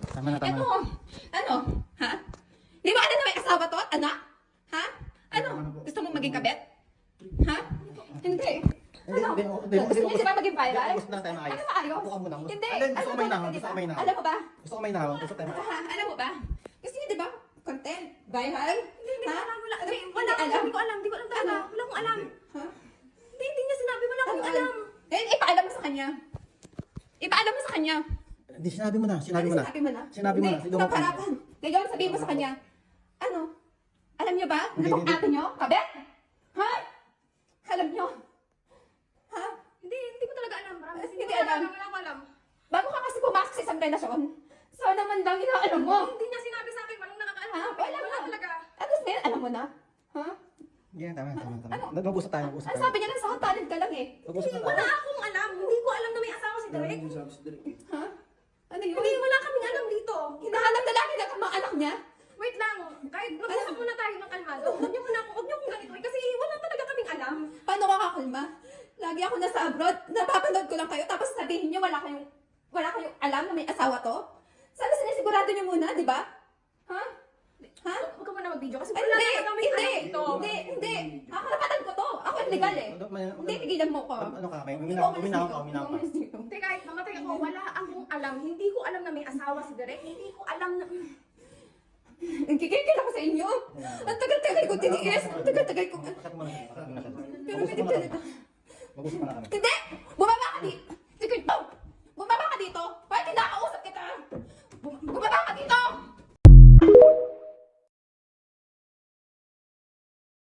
Tama na, tama Ito, na. ano? Ha? Di ba alam na may asawa to at anak? Ha? Ano? Tama na po. Gusto mong maging kabet? Ha? Hindi. Hindi, Ano? hindi, Gusto niyo ba maging viral? Gusto na tayo maayos. Ano maayos? Upo ka muna. Hindi. Gusto ko may nahon. Gusto ko may nahon. Alam mo ba? Gusto ko may nahon. Gusto tayo maayos. Alam mo ba? Gusto niyo di ba? Content? Viral? Hindi Ha? wala. Hindi alam. Hindi ko alam. Hindi ko alam talaga. Ano? Wala akong alam. Ha? Hindi niya sinabi. Wala akong alam. Eh, ipaalam mo sa kanya. Ipaalam mo sa kanya. Hindi, sinabi mo na. Sinabi mo na. Sinabi mo na? Sinabi mo na. Hindi, kaparapan. Ngayon, sabihin mo sa kanya. Ano? Alam niyo ba? Hindi, Ano hindi. ate niyo? Kabet? Ha? Alam niyo? Ha? Hindi ko talaga alam. Promise. Hindi ko alam. Wala ko alam. Bago ka kasi pumasok sa isang relasyon, sana man lang inaalam mo. Hindi niya sinabi sa akin. Walang nakakaalam. Ha? Wala talaga. At least ngayon, alam mo na. Ha? Yan, tama, tama, tama. Ano? Mag-usap tayo, mag-usap Ano tayo. sabi niya lang sa talent ka lang eh. Mag-usap na Wala tayo. akong alam. Hindi ko alam na may asawa si Derek. Ha? Ano yun? Hindi, wala kaming alam dito. Hinahanap na lang ang mga anak niya. Wait lang. Kahit mag-usap muna tayo ng kalmado. Huwag niyo kong ganito. Kasi wala talaga kaming alam. Paano kakakalma? Lagi ako nasa abroad, napapanood ko lang kayo, tapos sabihin niyo wala kayong alam na may asawa to? Sana sinisigurado niyo muna, di ba? Ha? Ha? Huwag ka muna mag-video kasi Ay, wala hindi, talaga kaming hindi, alam dito. hindi. Ako napatan ko to. Ako yung legal eh. Hindi, tigilan mo ko. Ano ka? May uminahon ka, uminahon ka. Hindi, kahit mamatay ako, wala akong alam. Hindi ko alam na may asawa si Derek. Hindi ko alam na... Nagkikikil ako sa inyo. Ang tagal-tagal ko tiniis. Ang tagal-tagal ko. Pakat mo na siya. Pakat mo na siya. Pero Mag-usap hindi muna kami. talaga. Mag-usap muna kami. Hindi! Bumaba ka di!